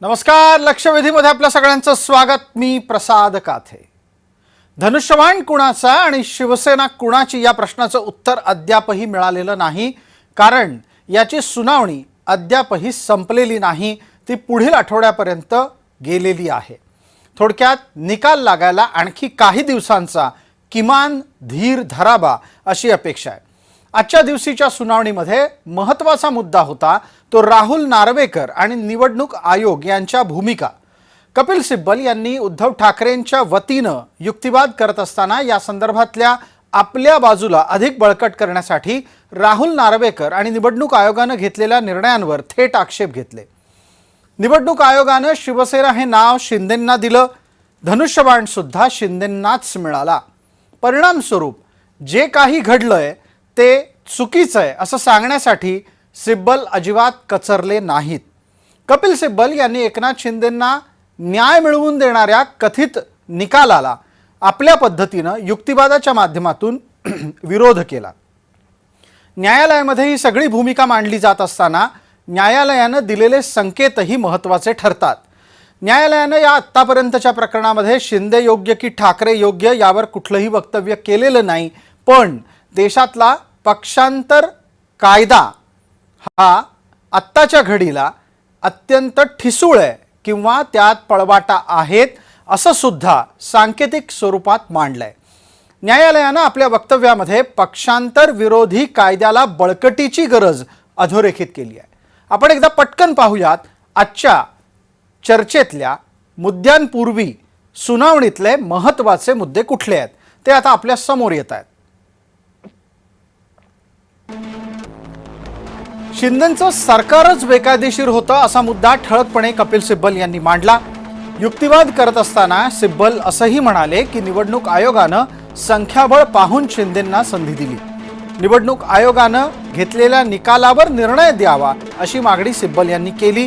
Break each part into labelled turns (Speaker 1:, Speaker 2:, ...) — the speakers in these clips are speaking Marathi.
Speaker 1: नमस्कार. लक्षवेधीमध्ये आपल्या सगळ्यांचं स्वागत. मी प्रसाद काथे. धनुष्यबाण कुणाचा आणि शिवसेना कुणाची या प्रश्नाचं उत्तर अद्यापही मिळालेलं नाही, कारण याची सुनावणी अद्यापही संपलेली नाही. ती पुढील आठवड्यापर्यंत गेलेली आहे. थोडक्यात निकाल लागायला आणखी काही दिवसांचा किमान धीर धरावा अशी अपेक्षा आहे. आजच्या दिवशीच्या सुनावणीमध्ये महत्त्वाचा मुद्दा होता तो राहुल नार्वेकर आणि निवडणूक आयोग यांच्या भूमिका. कपिल सिब्बल यांनी उद्धव ठाकरेंच्या वतीनं युक्तिवाद करत असताना या संदर्भातल्या आपल्या बाजूला अधिक बळकट करण्यासाठी राहुल नार्वेकर आणि निवडणूक आयोगानं घेतलेल्या निर्णयांवर थेट आक्षेप घेतले. निवडणूक आयोगानं शिवसेना हे नाव शिंदेंना दिलं. धनुष्यबाण सुद्धा शिंदेंनाच मिळाला. परिणामस्वरूप जे काही घडलंय ते चुकीचं आहे असं सांगण्यासाठी सिब्बल अजिबात कचरले नाहीत. कपिल सिब्बल यांनी एकनाथ शिंदेंना न्याय मिळवून देणाऱ्या कथित निकालाला आपल्या पद्धतीनं युक्तिवादाच्या माध्यमातून विरोध केला. न्यायालयामध्ये ही सगळी भूमिका मांडली जात असताना न्यायालयानं दिलेले संकेतही महत्त्वाचे ठरतात. न्यायालयानं या आत्तापर्यंतच्या प्रकरणामध्ये शिंदे योग्य की ठाकरे योग्य यावर कुठलंही वक्तव्य केलेलं नाही, पण देशातला पक्षांतर कायदा हा आत्ताच्या घडीला अत्यंत ठिसूळ आहे किंवा त्यात पळवाटा आहेत असं सुद्धा सांकेतिक स्वरूपात मांडलंय. न्यायालयानं आपल्या वक्तव्यामध्ये पक्षांतर विरोधी कायद्याला बळकटीची गरज अधोरेखित केली आहे. आपण एकदा पटकन पाहूयात आजच्या चर्चेतल्या मुद्द्यांपूर्वी सुनावणीतले महत्त्वाचे मुद्दे कुठले आहेत ते आता आपल्या समोर येत आहेत. शिंदेंचं सरकारच बेकायदेशीर होतं असा मुद्दा ठळकपणे कपिल सिब्बल यांनी मांडला. युक्तिवाद करत असताना सिब्बल असंही म्हणाले की निवडणूक आयोगानं संख्याबळ पाहून शिंदेंना संधी दिली. निवडणूक आयोगानं घेतलेल्या निकालावर निर्णय द्यावा अशी मागणी सिब्बल यांनी केली.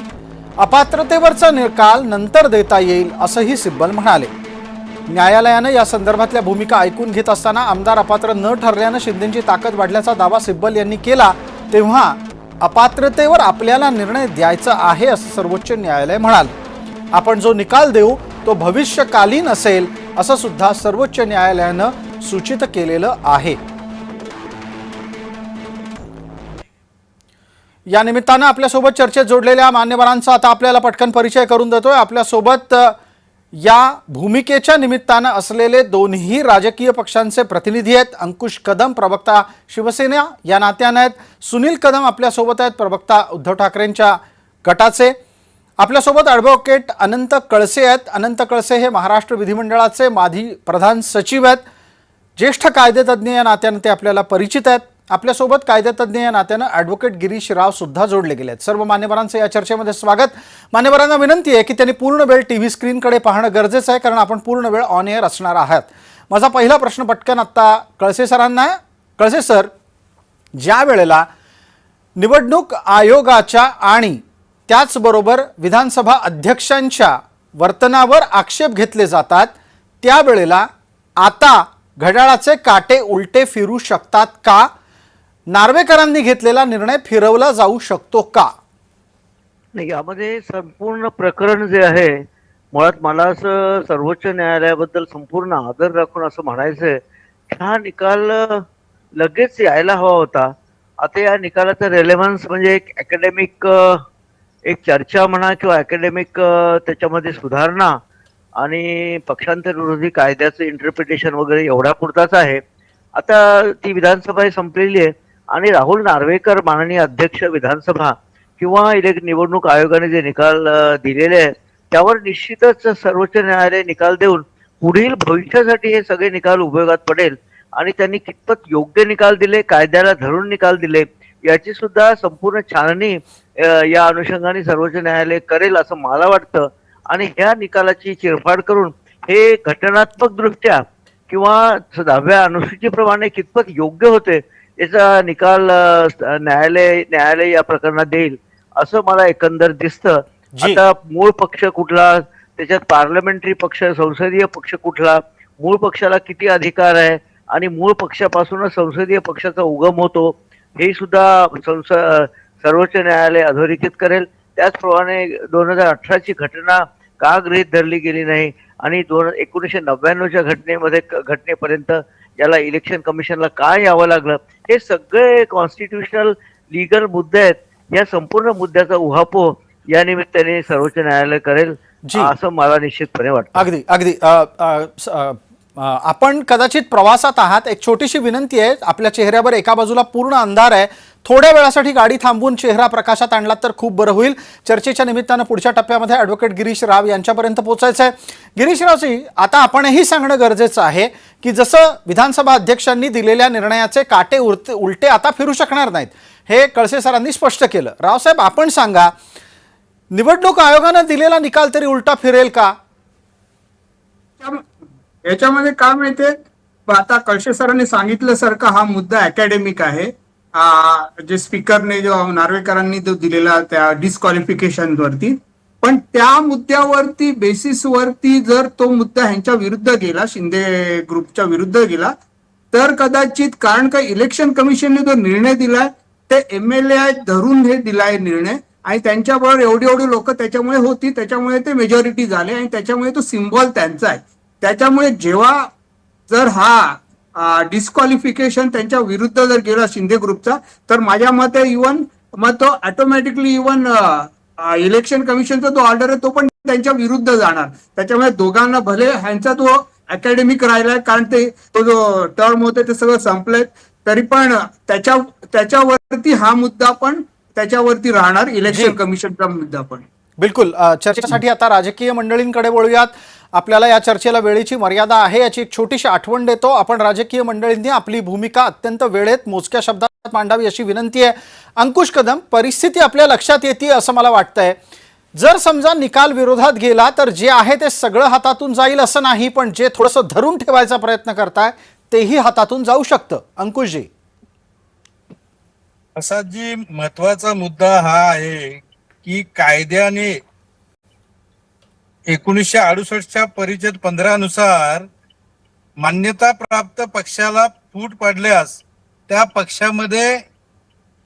Speaker 1: अपात्रतेवरचा निकाल नंतर देता येईल असंही सिब्बल म्हणाले. न्यायालयानं या संदर्भातल्या भूमिका ऐकून घेत असताना आमदार अपात्र न ठरल्यानं शिंदेंची ताकद वाढल्याचा दावा सिब्बल यांनी केला. तेव्हा अपात्रतेवर आपल्याला निर्णय द्यायचा आहे असं सर्वोच्च न्यायालय म्हणाले. आपण जो निकाल देऊ तो भविष्यकालीन असेल असं सुद्धा सर्वोच्च न्यायालयानं सूचित केलेलं आहे. या निमित्तानं आपल्यासोबत चर्चेत जोडलेल्या मान्यवरांचा आता आपल्याला पटकन परिचय करून देतोय. आपल्यासोबत या भूमिकेच्या निमित्तानं असलेले दोन्ही राजकीय पक्षांचे प्रतिनिधी आहेत. अंकुश कदम प्रवक्ता शिवसेना या नात्यानं आहेत. सुनील कदम आपल्यासोबत आहेत, प्रवक्ता उद्धव ठाकरेंच्या गटाचे. आपल्यासोबत ॲडव्होकेट अनंत कळसे आहेत. अनंत कळसे हे महाराष्ट्र विधिमंडळाचे माजी प्रधान सचिव आहेत. ज्येष्ठ कायदेतज्ञ या नात्यानं ते आपल्याला परिचित आहेत. आपल्यासोबत कायदेतज्ञ या नात्यानं ॲडव्होकेट गिरीश राव सुद्धा जोडले गेले आहेत. सर्व मान्यवरांचं या चर्चेमध्ये स्वागत. मान्यवरांना विनंती आहे की त्यांनी पूर्ण वेळ टीव्ही स्क्रीनकडे पाहणं गरजेचं आहे, कारण आपण पूर्ण वेळ ऑन एअर असणार आहात. माझा पहिला प्रश्न पटकन आत्ता कळसे सरांना. कळसे सर, ज्या वेळेला निवडणूक आयोगाच्या आणि त्याचबरोबर विधानसभा अध्यक्षांच्या वर्तनावर आक्षेप घेतले जातात त्यावेळेला आता घड्याळाचे काटे उलटे फिरू शकतात का? नार्वेकरांनी घेतलेला निर्णय फिरवला जाऊ शकतो का?
Speaker 2: नाही, यामध्ये संपूर्ण प्रकरण जे आहे, मुळात मला असं सर्वोच्च न्यायालयाबद्दल संपूर्ण आदर राखून असं म्हणायचंय, हा निकाल लगेच यायला हवा होता. आता या निकालाचा रेलेव्हन्स म्हणजे एक अकॅडमिक एक चर्चा म्हणा किंवा अकॅडमिक त्याच्यामध्ये सुधारणा आणि पक्षांतर विरोधी कायद्याचं इंटरप्रिटेशन वगैरे एवढ्या पुरताच आहे. आता ती विधानसभा संपलेली आहे आणि राहुल नार्वेकर माननीय अध्यक्ष विधानसभा किंवा निवडणूक आयोगाने जे निकाल दिलेले आहेत त्यावर निश्चितच सर्वोच्च न्यायालय निकाल देऊन पुढील भविष्यासाठी हे सगळे निकाल उपयोगात पडेल. आणि त्यांनी कितपत योग्य निकाल दिले, कायद्याला धरून निकाल दिले, याची सुद्धा संपूर्ण छाननी या अनुषंगाने सर्वोच्च न्यायालय करेल असं मला वाटतं. आणि ह्या निकालाची चिरफाड करून हे घटनात्मक दृष्ट्या किंवा 10व्या अनुसूचीप्रमाणे कितपत योग्य होते याचा निकाल न्यायालय या प्रकरणात देईल असं मला एकंदर दिसतं. आता मूळ पक्ष कुठला, त्याच्यात पार्लमेंटरी पक्ष, संसदीय पक्ष कुठला, मूळ पक्षाला किती अधिकार आहे आणि मूळ पक्षापासूनच संसदीय पक्षाचा उगम होतो हे सुद्धा सर्वोच्च न्यायालय अधोरेखित करेल. त्याचप्रमाणे 2018ची घटना का गृहीत धरली गेली नाही आणि 1999च्या घटनेपर्यंत ज्याला इलेक्शन कमिशनला का यावं लागलं, हे सगळे कॉन्स्टिट्युशनल लिगल मुद्दे आहेत. या संपूर्ण मुद्द्याचा उहापोह या निमित्ताने सर्वोच्च न्यायालय करेल
Speaker 1: जी.
Speaker 2: असं मला निश्चितपणे वाटतं.
Speaker 1: अगदी अगदी आपण कदाचित प्रवासात आहात. एक छोटीशी विनंती आहे, आपल्या चेहऱ्यावर एका बाजूला पूर्ण अंधार आहे, थोड्या वेळासाठी गाडी थांबवून चेहरा प्रकाशात आणलात तर खूप बरं होईल. चर्चेच्या निमित्तानं पुढच्या टप्प्यामध्ये ॲडव्होकेट गिरीश राव यांच्यापर्यंत पोहोचायचं आहे. गिरीशरावजी, आता आपणही सांगणं गरजेचं आहे की जसं विधानसभा अध्यक्षांनी दिलेल्या निर्णयाचे काटे उलटे आता फिरू शकणार नाहीत, हे कळसे सरांनी स्पष्ट केलं. रावसाहेब, आपण सांगा, निवडणूक आयोगानं दिलेला निकाल तरी उलटा फिरेल का?
Speaker 3: याच्यामध्ये काय माहितीये, आता कळसे सरांनी सांगितल्यासारखा हा मुद्दा अकॅडमिक आहे. जे स्पीकरने जो नार्वेकरांनी जो दिलेला त्या डिस्क्वालिफिकेशन वरती, पण त्या मुद्द्यावरती बेसिसवरती जर तो मुद्दा ह्यांच्या विरुद्ध गेला, शिंदे ग्रुपच्या विरुद्ध गेला, तर कदाचित, कारण का इलेक्शन कमिशनने जो निर्णय दिलाय ते MLA धरून हे दिलाय निर्णय, आणि त्यांच्याबरोबर एवढी लोक त्याच्यामुळे होती, त्याच्यामुळे ते मेजॉरिटी झाले आणि त्याच्यामुळे तो सिम्बॉल त्यांचा आहे. त्याच्यामुळे जेव्हा जर हा डिस्क्वालिफिकेशन त्यांच्या विरुद्ध जर गेला शिंदे ग्रुपचा, तर माझ्या मते मग तो ऑटोमॅटिकली इलेक्शन कमिशनचा जो ऑर्डर आहे तो पण त्यांच्या विरुद्ध जाणार. त्याच्यामुळे दोघांना भले ह्यांचा तो अकॅडमिक राहिलाय, कारण तो जो टर्म होते ते सगळं संपलंय, तरी पण त्याच्यावरती हा मुद्दा पण त्याच्यावरती राहणार, इलेक्शन कमिशनचा मुद्दा पण.
Speaker 1: बिलकुल. चर्चेसाठी आता राजकीय मंडळींकडे वळूयात. आपल्याला या चर्चेला वेळेची मर्यादा आहे याची एक छोटीशी आठवण देतो. आपण राजकीय मंडळींनी आपली भूमिका अत्यंत वेळेत मोजक्या शब्दात मांडावी अशी विनंती आहे. अंकुश कदम, परिस्थिती आपल्या लक्षात येते असं मला वाटतंय. जर समजा निकाल विरोधात गेला तर जे आहे ते सगळं हातातून जाईल असं नाही, पण जे थोडंसं धरून ठेवायचा प्रयत्न करताय तेही हातातून जाऊ शकतं. अंकुशजी,
Speaker 4: असा जी महत्वाचा मुद्दा हा आहे की कायद्याने 1968च्या परिच्छेद 15 नुसार मान्यता प्राप्त पक्षाला फूट पडल्यास त्या पक्षामध्ये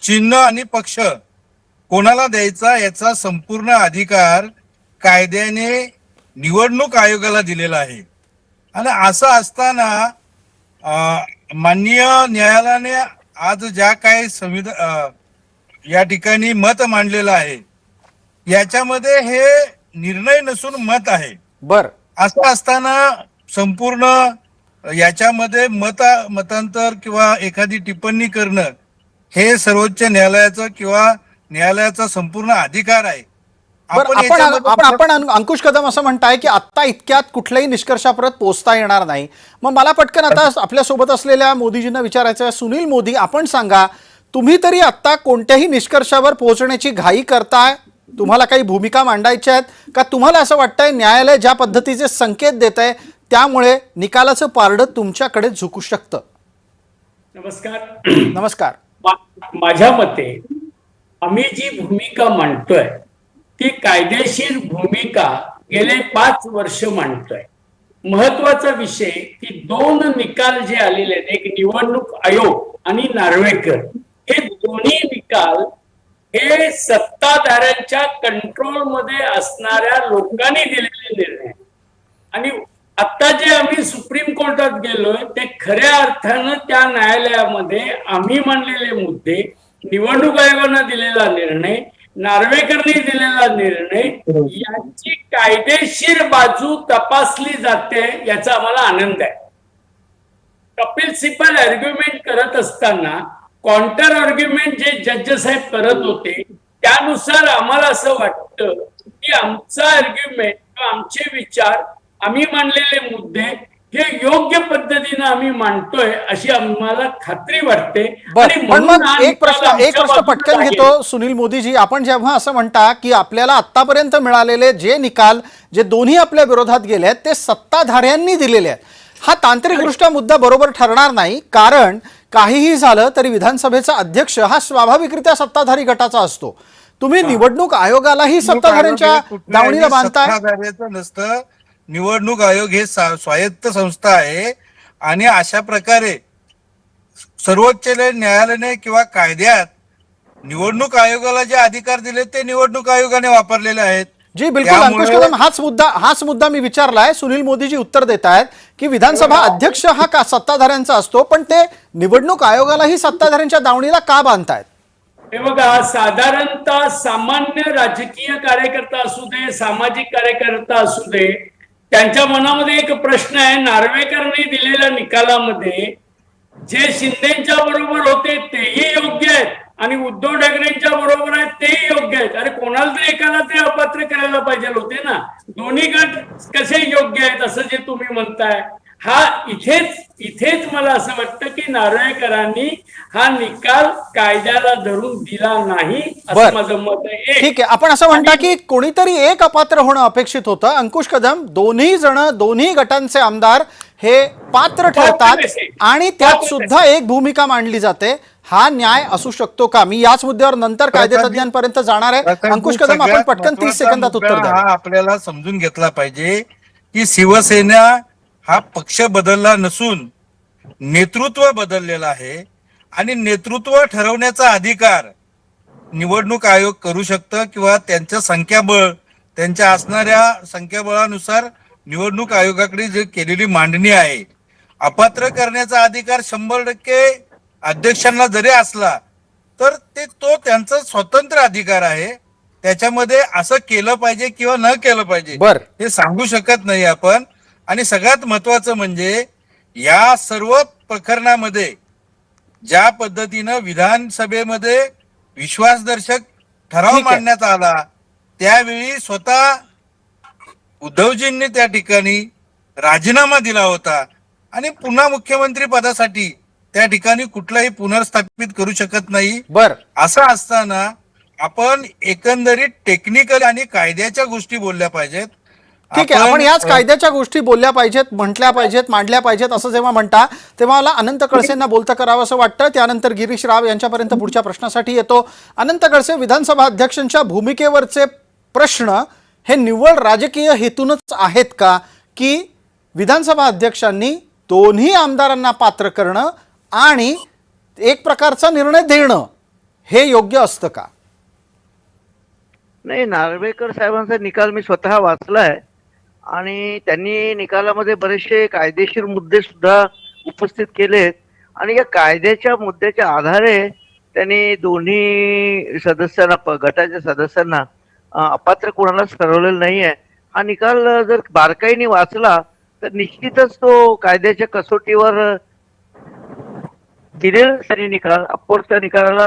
Speaker 4: चिन्ह आणि पक्ष कोणाला द्यायचा याचा संपूर्ण अधिकार कायद्याने निवडणूक आयोगाला दिलेला आहे. आणि असं असताना माननीय न्यायालयाने आज ज्या काही या ठिकाणी मत मांडलेलं आहे याच्यामध्ये हे निर्णय नसून मत आहे.
Speaker 1: बर,
Speaker 4: असं असताना संपूर्ण याच्यामध्ये मतांतर किंवा एखादी टिप्पणी करणं हे सर्वोच्च न्यायालयाचं किंवा न्यायालयाचा संपूर्ण अधिकार आहे.
Speaker 1: आपण अंकुश कदम असं म्हणताय की आत्ता इतक्यात कुठल्याही निष्कर्षापर्यंत पोहोचता येणार नाही. मग मला पटकन आता आपल्या सोबत असलेल्या मोदीजींना विचारायचं आहे. सुनील मोदी, आपण सांगा, तुम्ही तरी आत्ता कोणत्याही निष्कर्षावर पोहोचण्याची घाई करताय? तुम्हाला काही भूमिका मांडायच्या आहेत का? तुम्हाला असं वाटतंय न्यायालय ज्या पद्धतीचे संकेत देत आहे त्यामुळे निकालाचं पारडं तुमच्याकडे झुकू शकतं?
Speaker 5: नमस्कार.
Speaker 1: नमस्कार.
Speaker 5: माझ्या मते आम्ही जी भूमिका मांडतोय ती कायदेशीर भूमिका गेले 5 वर्ष मांडतोय. महत्वाचा विषय की 2 निकाल जे आलेले आहेत, एक निवडणूक आयोग आणि नार्वेकर, हे दोन्ही निकाल हे सत्ताधाऱ्यांच्या कंट्रोलमध्ये असणाऱ्या लोकांनी दिलेले निर्णय. आणि आता जे आम्ही सुप्रीम कोर्टात गेलोय ते खऱ्या अर्थानं त्या न्यायालयामध्ये आम्ही मांडलेले मुद्दे, निवडणूक आयोगानं दिलेला निर्णय, नार्वेकरनी दिलेला निर्णय यांची कायदेशीर बाजू तपासली जाते याचा आम्हाला आनंद आहे. कपिल सिब्बल आर्ग्युमेंट करत असताना काउंटर आर्ग्युमेंट जे जज साहेब करत होते त्यानुसार आम्हाला असं वाटतं की आमचा आर्ग्युमेंट किंवा आमचे विचार, आम्ही मांडलेले मुद्दे हे योग्य पद्धतीने आम्ही मांडतोय अशी आम्हाला खात्री वाटते.
Speaker 1: पण मग एक प्रश्न पटकन घेतो. सुनील मोदीजी, आपण जेव्हा असं म्हणता की आपल्याला आतापर्यंत मिळालेले जे निकाल, जे दोन्ही आपल्या विरोधात गेले आहेत ते सत्ताधाऱ्यांनी दिलेले आहेत, हा तांत्रिकदृष्ट्या मुद्दा बरोबर ठरणार नाही. कारण काहीही झालं तरी विधानसभेचा अध्यक्ष हा स्वाभाविकरित्या सत्ताधारी गटाचा असतो. तुम्ही निवडणूक आयोगालाही सत्ताधाऱ्यांच्या दावणीला बांधताय.
Speaker 4: नसतं. निवडणूक आयोग हे स्वायत्त संस्था आहे आणि अशा प्रकारे सर्वोच्च न्यायालयाने किंवा कायद्यात निवडणूक आयोगाला जे अधिकार दिले ते निवडणूक आयोगाने वापरलेले आहेत.
Speaker 1: जी बिलकुल अंकुश कदम, हाच मुद्दा मी विचारलाय. सुनील मोदीजी उत्तर देत आहेत की विधानसभा अध्यक्ष हा का सत्ताधाऱ्यांचा असतो, पण ते निवडणूक आयोगालाही सत्ताधाऱ्यांच्या दावणीला का बांधतायत?
Speaker 5: हे बघा, साधारणतः सामान्य राजकीय कार्यकर्ता असू दे, सामाजिक कार्यकर्ता असू दे, त्यांच्या मनामध्ये एक प्रश्न आहे. नार्वेकरांनी दिलेल्या निकालामध्ये जे शिंदेच्या बरोबर होते तेही योग्य आहेत आणि उद्धव ठाकरेंच्या बरोबर आहेत तेही योग्य आहेत. अरे कोणाला तरी एकाला ते अपात्र करायला पाहिजे होते ना. दोन्ही गट कसे योग्य आहेत असं जे तुम्ही म्हणताय, हा इथेच मला असं वाटतं की नार्वेकरांनी हा निकाल कायद्याला धरून दिला नाही असं माझं मत आहे.
Speaker 1: ठीक आहे, आपण असं म्हणता की कोणीतरी एक अपात्र होणं अपेक्षित होतं. अंकुश कदम, दोन्ही गटांचे आमदार हे पात्र ठरतात आणि त्यात सुद्धा एक भूमिका मांडली जाते. हा न्याय असू शकतो का? मी याच मुद्द्यावर नंतर कायदेतज्ञांपर्यंत जाणार आहे. अंकुश कदम, आपण पटकन 30 सेकंदात उत्तर द्या.
Speaker 4: हा आपल्याला समजून घेतला पाहिजे की शिवसेना हा पक्ष बदलला नसून नेतृत्व बदललेलं आहे आणि नेतृत्व ठरवण्याचा अधिकार निवडणूक आयोग करू शकतं किंवा त्यांचं संख्याबळ, त्यांच्या असणाऱ्या संख्याबळानुसार निवडणूक आयोगाकडे जे केलेली मांडणी आहे, अपात्र करण्याचा अधिकार 100% अध्यक्षांना जरी असला तर तो त्यांचा स्वतंत्र अधिकार आहे. त्याच्यामध्ये असं केलं पाहिजे किंवा न केलं पाहिजे हे सांगू शकत नाही आपण. आणि सगळ्यात महत्वाचं म्हणजे या सर्व प्रकरणामध्ये ज्या पद्धतीनं विधानसभेमध्ये विश्वासदर्शक ठराव मांडण्यात आला, त्यावेळी स्वतः उद्धवजींनी त्या ठिकाणी राजीनामा दिला होता आणि पुन्हा मुख्यमंत्री पदासाठी त्या ठिकाणी कुठलाही पुनर्स्थापित करू शकत नाही. असं असताना आपण एकंदरीत टेक्निकल आणि कायद्याच्या गोष्टी बोलल्या पाहिजेत.
Speaker 1: ठीक आहे, आपण याच कायद्याच्या गोष्टी बोलल्या पाहिजेत, म्हटल्या पाहिजेत, मांडल्या पाहिजेत असं जेव्हा म्हणता तेव्हा मला अनंत खडसेंना बोलतं करावं असं वाटतं. त्यानंतर गिरीश राव यांच्यापर्यंत पुढच्या प्रश्नासाठी येतो. अनंत खडसे, विधानसभा अध्यक्षांच्या भूमिकेवरचे प्रश्न हे निव्वळ राजकीय हेतूनच आहेत का, की विधानसभा अध्यक्षांनी दोन्ही आमदारांना पात्र करणं आणि एक प्रकारचा निर्णय देणं हे योग्य असतं का?
Speaker 2: नाही, नार्वेकर साहेबांचा निकाल मी स्वतः वाचलाय आणि त्यांनी निकालामध्ये बरेचसे कायदेशीर मुद्दे सुद्धा उपस्थित केलेत आणि या कायद्याच्या मुद्द्याच्या आधारे त्यांनी दोन्ही सदस्यांना, गटाच्या सदस्यांना अपात्र कोणालाच ठरवलेलं नाहीये. हा निकाल जर बारकाईने वाचला तर निश्चितच तो कायद्याच्या कसोटीवर दिलेला त्यांनी निकाल, अफकोर्स त्या निकालाला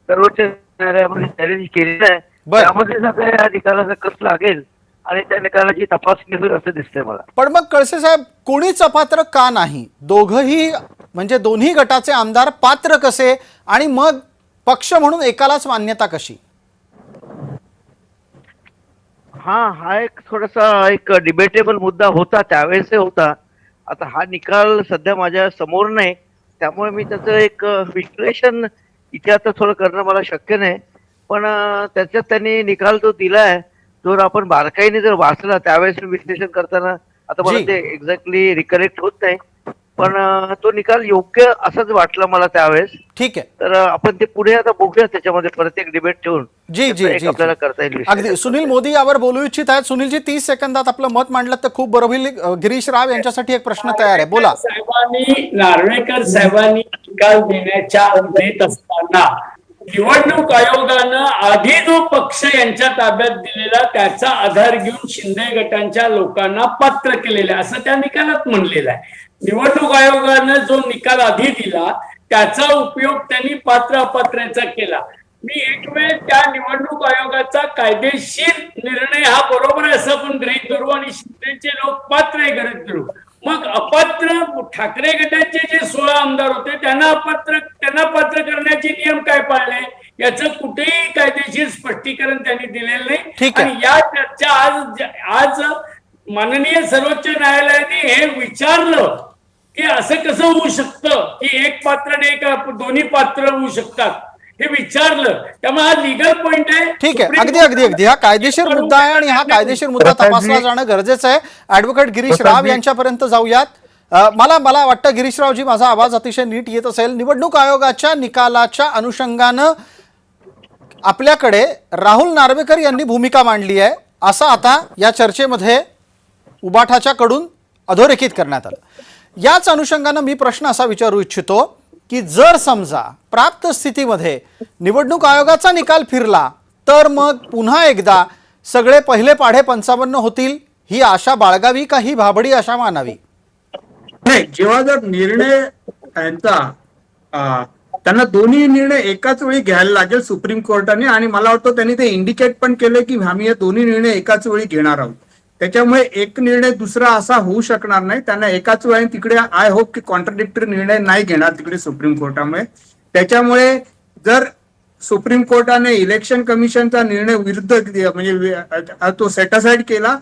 Speaker 2: सर्वोच्च न्यायालयामध्ये चॅलेंज केलेलं आहे. त्यामध्ये सगळ्या निकालाचा कस लागेल आणि त्या निकालाची तपासणी होईल असं दिसतंय मला.
Speaker 1: पण मग खडसे साहेब, कोणीच अपात्र का नाही? दोघही म्हणजे दोन्ही गटाचे आमदार पात्र कसे आणि मग पक्ष म्हणून एकालाच मान्यता कशी?
Speaker 2: हा एक थोडासा एक डिबेटेबल मुद्दा होता, त्यावेळेस होता. आता हा निकाल सध्या माझ्या समोर नाही, त्यामुळे मी त्याचं एक विश्लेषण इथे आता थोडं करणं मला शक्य नाही. पण त्याच्यात त्यांनी निकाल जो दिलाय, जर आपण बारकाईने जर वाचला त्यावेळेस विश्लेषण करताना, आता मला ते एक्झॅक्टली रिकलेक्ट होत नाही, पण तो निकाल योग्य असंच वाटलं मला त्यावेळेस.
Speaker 1: ठीक आहे,
Speaker 2: तर आपण ते पुढे आता बघूया, त्याच्यामध्ये परत एक डिबेट ठेवून आपल्याला करता येईल.
Speaker 1: अगदी. सुनील मोदी यावर बोलू इच्छित आहेत. सुनीलजी, 30 सेकंदात आपलं मत मांडलं तर खूप बरं होईल. गिरीश राव यांच्यासाठी एक प्रश्न तयार आहे, बोला.
Speaker 5: नार्वेकर साहेबांनी निकाल देत असताना निवडणूक आयोगानं आधी जो पक्ष यांच्या ताब्यात दिलेला त्याचा आधार घेऊन शिंदे गटांच्या लोकांना पात्र केलेलं आहे असं त्या निकालात म्हणलेलं आहे. निवडणूक आयोगानं जो निकाल आधी दिला त्याचा उपयोग त्यांनी पात्र अपात्रचा केला. मी एक वेळ त्या निवडणूक आयोगाचा कायदेशीर निर्णय हा बरोबर आहे असं पण गृहीत धरू आणि शिंदेचे लोक पात्र आहे गृहीत धरू. मग अपात्र ठाकरे गटाचे जे 16 आमदार होते त्यांना पात्र करण्याचे नियम काय पाळले याचं कुठेही कायदेशीर स्पष्टीकरण त्यांनी दिलेलं नाही. आणि या चर्चा आज माननीय सर्वोच्च न्यायालयाने हे विचारलं की असं कसं होऊ शकतं की एक पात्र आणि एक दोन्ही पात्र होऊ शकतात, हे विचारलं. त्यामुळे हा लीगल पॉइंट आहे.
Speaker 1: ठीक आहे, अगदी हा कायदेशीर मुद्दा आहे आणि हा कायदेशीर मुद्दा तपासला जाणं गरजेचं आहे. ऍडव्होकेट गिरीश राव यांच्यापर्यंत जाऊयात. मला वाटतं गिरीशरावजी, माझा आवाज अतिशय नीट येत असेल. निवडणूक आयोगाच्या निकालाच्या अनुषंगानं आपल्याकडे राहुल नार्वेकर यांनी भूमिका मांडली आहे असं आता या चर्चेमध्ये उबाठाच्या कडून अधोरेखित करण्यात आलं। याच अनुषंगानं मी प्रश्न असा विचारू इच्छितो की जर समजा प्राप्त स्थितीमध्ये निवडणूक आयोगाचा निकाल फिरला तर मग पुन्हा एकदा सगळे पहिले पाढे 55 होतील, ही आशा बाळगावी का ही भाबडी आशा मानावी?
Speaker 3: नाही, जेव्हा जर निर्णय यांचा त्यांना दोन्ही निर्णय एकाच वेळी घ्यायला लागेल सुप्रीम कोर्टाने, आणि मला वाटतं त्यांनी ते इंडिकेट पण केले की आम्ही या दोन्ही निर्णय एकाच वेळी घेणार आहोत, त्याच्यामुळे एक निर्णय दुसरा असा होऊ शकणार नाही। त्यांना एकाच वेळी तिकडे आय होप की कॉन्ट्राडिक्टरी निर्णय नाही घेणार तिकडे सुप्रीम कोर्टामुळे। त्याच्यामुळे जर सुप्रीम कोर्टाने इलेक्शन कमिशनचा निर्णय विरुद्ध म्हणजे तो सेटासाइड केला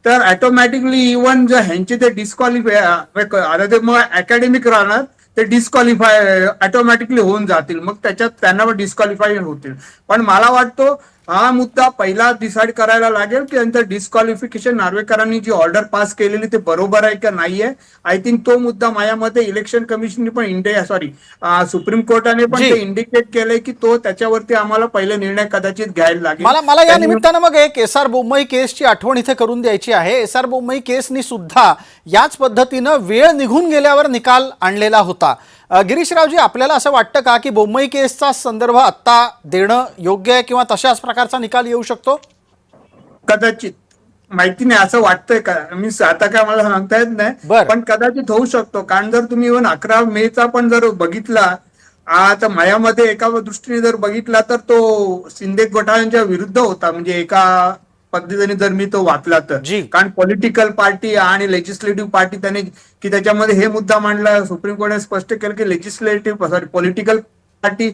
Speaker 3: तर ऑटोमॅटिकली इव्हन जर ह्यांचे ते डिस्क्वालिफाय आता ते मग अकॅडमिक राहणार ते डिस्क्वालिफाय ऑटोमॅटिकली होऊन जातील, मग त्याच्यात त्यांना डिस्क्वालिफाय होतील। पण मला वाटतं हा मुद्दा पहिला डिसाईड करायला लागेल की नंतर डिस्क्वालिफिकेशन नार्वेकरांनी जी ऑर्डर पास केलेली ते बरोबर आहे का नाहीये। आय थिंक तो मुद्दा माझ्या मते इलेक्शन कमिशनने पण सुप्रीम कोर्टाने पण ते इंडिकेट केलंय की तो त्याच्यावरती आम्हाला पहिले निर्णय कदाचित घ्यायला लागेल।
Speaker 1: मला या निमित्तानं मग एक एस.आर. बोम्मई केसची आठवण इथे करून द्यायची आहे। एस.आर. बोम्मई केसनी सुद्धा याच पद्धतीनं वेळ निघून गेल्यावर निकाल आणलेला होता। गिरीशरावजी, आपल्याला असं वाटतं का की बोम्मई केसचा संदर्भ आत्ता देणं योग्य आहे किंवा तशाच प्रकारचा निकाल येऊ शकतो?
Speaker 3: कदाचित, माहिती नाही, असं वाटतंय का मी आता काय मला सांगता येत नाही, पण कदाचित होऊ शकतो। कारण जर तुम्ही इव्हन 11 मेचा पण जर बघितला आता माझ्यामध्ये एका दृष्टीने जर बघितला तर तो शिंदे घोटाळ्यांच्या विरुद्ध होता, म्हणजे एका पद्धतीने जर मी तो वाचला तर। कारण पॉलिटिकल पार्टी आणि लेजिस्लेटिव्ह पार्टी त्याने की त्याच्यामध्ये हे मुद्दा मांडला, सुप्रीम कोर्टाने स्पष्ट केलं की लेजिस्लेटिव्ह पॉलिटिकल पार्टी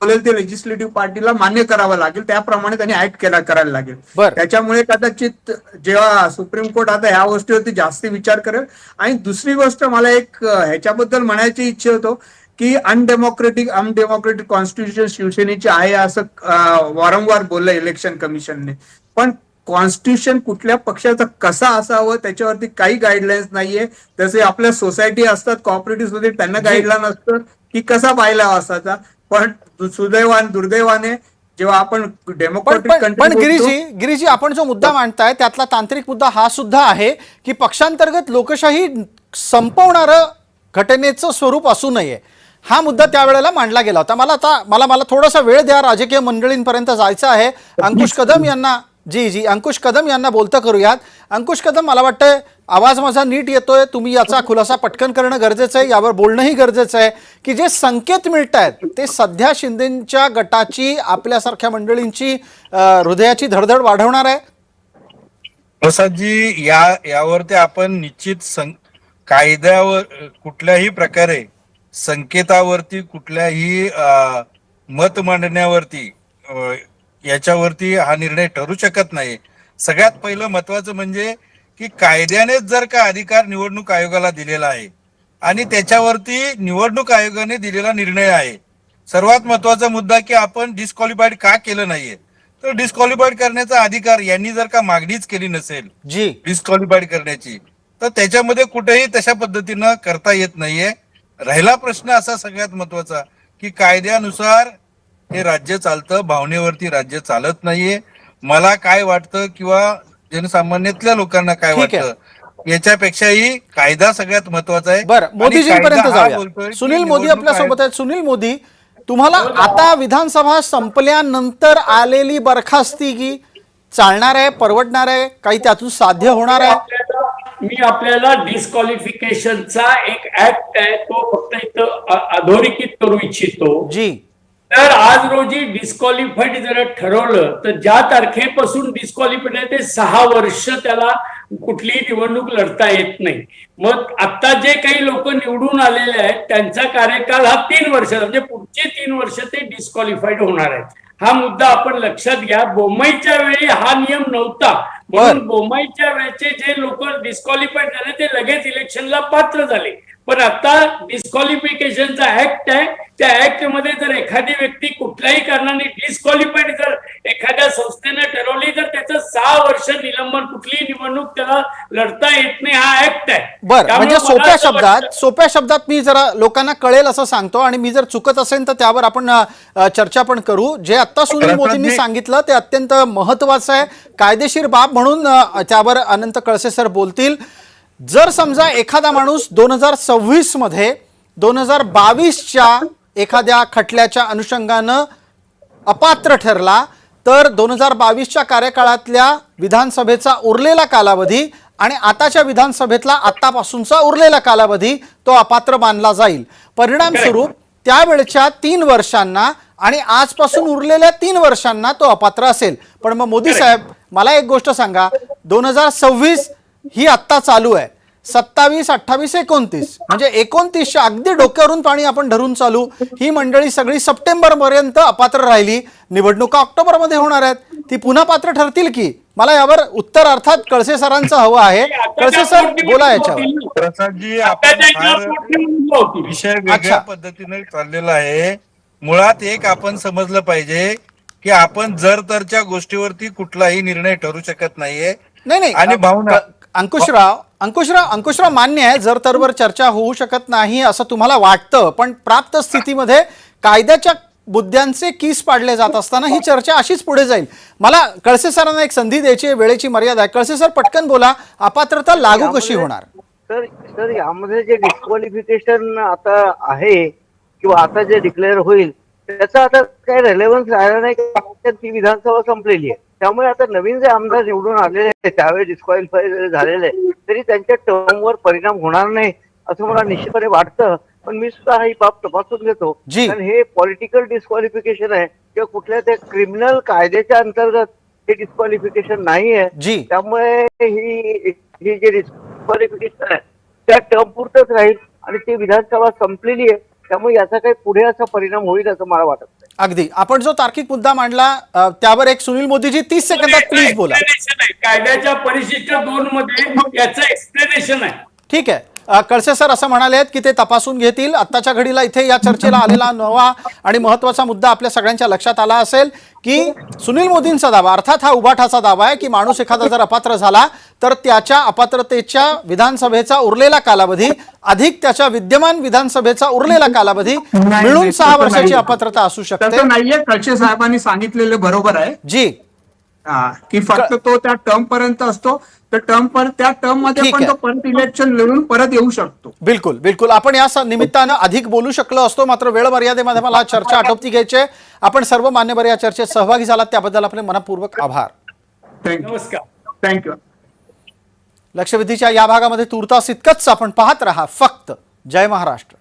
Speaker 3: बोलेल ते लेजिस्लेटिव्ह पार्टीला मान्य करावं लागेल, त्याप्रमाणे त्यांनी ऍक्ट करायला लागेल। त्याच्यामुळे कदाचित जेव्हा सुप्रीम कोर्ट आता ह्या गोष्टीवरती जास्त विचार करेल। आणि दुसरी गोष्ट मला एक ह्याच्याबद्दल म्हणायची इच्छा होतो की अनडेमोक्रेटिक कॉन्स्टिट्यूशन शिवसेनेचे आहे असं वारंवार बोललं इलेक्शन कमिशनने, पण कॉन्स्टिट्यूशन कुठल्या पक्षाचं कसा असावं त्याच्यावरती काही गाईडलाईन्स नाहीये। जसे आपल्या सोसायटी असतात कॉपरेटिव्ह मध्ये त्यांना गाईडलाईन असतं की कसा पाहिला असायचा, पण दुर्दैवाने जेव्हा आपण डेमोक्रेटिक
Speaker 1: पण गिरीजी आपण जो मुद्दा मांडताय त्यातला तांत्रिक मुद्दा हा सुद्धा आहे की पक्षांतर्गत लोकशाही संपवणारं घटनेचं स्वरूप असू नये, हा मुद्दा त्यावेळेला मांडला गेला होता। मला थोडासा वेळ द्या, राजकीय मंडळींपर्यंत जायचं आहे। अंकुश कदम यांना अंकुश कदम यांना बोलतं करूयात। अंकुश कदम, मला वाटतं आवाज माझा नीट येतोय, तुम्ही याचा खुलासा पटकन करणं गरजेचं आहे, यावर बोलणंही गरजेचं आहे की जे संकेत मिळत आहेत ते सध्या शिंदेच्या गटाची आपल्यासारख्या मंडळींची हृदयाची धडधड वाढवणार आहे?
Speaker 4: प्रसादजी, यावरती आपण निश्चित कायद्यावर कुठल्याही प्रकारे संकेतावरती कुठल्याही मत मांडण्यावरती याच्यावरती हा निर्णय ठरू शकत नाही। सगळ्यात पहिलं महत्वाचं म्हणजे की कायद्यानेच जर का अधिकार निवडणूक आयोगाला दिलेला आहे आणि त्याच्यावरती निवडणूक आयोगाने दिलेला निर्णय आहे। सर्वात महत्वाचा मुद्दा की आपण डिस्क्वालिफाईड का केलं नाहीये, तर डिस्क्वालिफाईड करण्याचा अधिकार यांनी जर का मागणीच केली नसेल डिस्क्वालिफाईड करण्याची, तर त्याच्यामध्ये कुठेही तशा पद्धतीनं करता येत नाहीये। राहिला प्रश्न असा सगळ्यात महत्वाचा की कायद्यानुसार हे राज्य चालतं, भावनेवरती राज्य चालत नाहीये। मला काय वाटतं किंवा जनसामान्यातल्या लोकांना काय वाटतं याच्यापेक्षाही कायदा सगळ्यात महत्वाचा आहे।
Speaker 1: बरं, मोदीजींपर्यंत जाऊया। सुनील मोदी आपल्या सोबत आहेत। सुनील मोदी, तुम्हाला आता विधानसभा संपल्यानंतर आलेली बरखास्ती की चालणार आहे, परवडणार आहे, काही त्यातून साध्य होणार आहे?
Speaker 5: मी आपल्याला डिस्क्वालिफिकेशनचा एक ऍक्ट आहे तो फक्त इथं अधोरेखित करू इच्छितो। तर आज रोजी डिस्क्वालिफाईड जर ठरवलं तर ज्या तारखेपासून डिस्क्वालिफाईड आहे ते 6 वर्ष त्याला कुठलीही निवडणूक लढता येत नाही। मग आता जे काही लोक निवडून आलेले आहेत त्यांचा कार्यकाल हा 3 वर्ष, म्हणजे पुढचे 3 वर्ष ते डिस्क्वालिफाईड होणार आहेत। हा मुद्दा आपण लक्षात घ्या। बोम्मईच्या वेळी हा नियम नव्हता, म्हणून बोम्मईच्या वेळेचे जे लोक डिस्क्वालिफाईड झाले ते लगेच इलेक्शनला पात्र झाले। पण आता डिस्क्वालिफिकेशनचा ऍक्ट आहे, त्या ऍक्ट मध्ये जर एखादी व्यक्ती कुठल्याही कारणाने डिस्क्वालिफाईड जर एखाद्या संस्थेनं ठरवली तर त्याचं 6 वर्ष निलंबन, कुठलीही निवडणूक त्याला लढता येत नाही, हा ऍक्ट आहे.
Speaker 1: बर,
Speaker 5: त्यामुळे
Speaker 1: म्हणजे
Speaker 5: मला असं वाटतं-
Speaker 1: सोप्या शब्दात मी जरा लोकांना कळेल असं सांगतो, आणि मी जर चुकत असेल तर त्यावर आपण चर्चा पण करू. जे आता सुनील मोदींनी सांगितलं ते अत्यंत महत्वाचं आहे, कायदेशीर बाब म्हणून त्यावर अनंत कळसे सर बोलतील. जर समजा एखादा माणूस 2026 मध्ये 2022च्या एखाद्या खटल्याच्या अनुषंगानं अपात्र ठरला, तर 2022च्या कार्यकाळातल्या विधानसभेचा उरलेला कालावधी आणि आताच्या विधानसभेतला आतापासूनचा उरलेला कालावधी तो अपात्र मानला जाईल. परिणाम स्वरूप त्यावेळच्या 3 वर्षांना आणि आजपासून उरलेल्या 3 वर्षांना तो अपात्र असेल. पण मग मोदी साहेब, मला एक गोष्ट सांगा, 2026 ही आत्ता चालू आहे, 27, 28, 29 म्हणजे 29च्या अगदी डोक्यावरून पाणी आपण धरून चालू, ही मंडळी सगळी सप्टेंबर पर्यंत अपात्र राहिली. निवडणुका ऑक्टोबरमध्ये होणार आहेत, ती पुन्हा पात्र ठरतील की? मला यावर उत्तर अर्थात कळसे सरांचं हवं आहे. कळसे सर, बोला याच्यावर.
Speaker 4: प्रसादजी, आपण फार विषय वेगळ्या पद्धतीने चाललेला आहे. मुळात एक आपण समजलं पाहिजे की आपण जर तरच्या गोष्टीवरती कुठलाही निर्णय ठरू शकत नाहीये.
Speaker 1: नाही,
Speaker 4: आणि भावना
Speaker 1: अंकुशराव मान्य आहे, जर तरवर चर्चा होऊ शकत नाही असं तुम्हाला वाटतं, पण प्राप्त स्थितीमध्ये कायद्याच्या मुद्द्यांचे कीस पाडले जात असताना ही चर्चा अशीच पुढे जाईल. मला कळसे सरांना एक संधी द्यायची, वेळेची मर्यादा आहे. कळसे सर, पटकन बोला, अपात्रता लागू कशी होणार?
Speaker 2: सर यामध्ये जे डिस्क्वालिफिकेशन आता आहे किंवा आता जे डिक्लेअर होईल त्याचा आता काही रेलेव्हन्स राहिला नाही, ती विधानसभा संपलेली आहे. त्यामुळे आता नवीन जे आमदार निवडून आलेले आहेत त्यावेळी डिस्क्वालिफाय झालेले तरी त्यांच्या टर्मवर परिणाम होणार नाही असं मला निश्चितपणे वाटतं. पण मी सुद्धा ही बाब तपासून घेतो, कारण हे पॉलिटिकल डिस्क्वालिफिकेशन आहे किंवा कुठल्या त्या क्रिमिनल कायद्याच्या अंतर्गत हे डिस्क्वालिफिकेशन नाही आहे. त्यामुळे ही जे डिस्क्वालिफिकेशन आहे त्या टर्म पुरतच राहील आणि ती विधानसभा संपलेली आहे. त्यामुळे याचा काही पुढे असा परिणाम होईल असं मला वाटत नाही.
Speaker 1: अगदी आपण जो तार्किक मुद्दा मांडला त्यावर एक सुनील मोदीजी 30 सेकंदात प्लीज बोला.
Speaker 5: कायद्याच्या परिशिष्ट 2 मध्ये याचं एक्सप्लेनेशन आहे.
Speaker 1: ठीक आहे, कळसे सर असं म्हणाले की ते तपासून घेतील. आत्ताच्या घडीला इथे या चर्चेला आलेला नवा आणि महत्वाचा मुद्दा आपल्या सगळ्यांच्या लक्षात आला असेल की सुनील मोदींचा दावा, अर्थात हा उभाठाचा दावा आहे की माणूस एखादा जर अपात्र झाला तर त्याच्या अपात्रतेच्या विधानसभेचा उरलेला कालावधी अधिक त्याच्या विद्यमान विधानसभेचा उरलेला कालावधी मिळून 6 वर्षाची अपात्रता असू शकते.
Speaker 3: तसं नाहीये, कळसे साहेबांनी सांगितलेलं बरोबर आहे
Speaker 1: जी,
Speaker 3: की फक्त तो त्या टर्म पर्यंत असतो, तर त्या टर्म मध्ये पण तो परत इलेक्शन लढून परत येऊ शकतो.
Speaker 1: बिलकुल बिलकुल. आपण या निमित्तानं अधिक बोलू शकलो असतो, मात्र वेळ मर्यादेमध्ये मला चर्चा आटोपती घ्यायची आहे. आपण सर्व मान्यवर या चर्चेत सहभागी झालात त्याबद्दल आपले मनपूर्वक आभार.
Speaker 5: नमस्कार.
Speaker 3: थँक्यू.
Speaker 1: लक्षवेधीच्या या भागामध्ये तुर्तास इतकंच. आपण पाहत रहा फक्त जय महाराष्ट्र.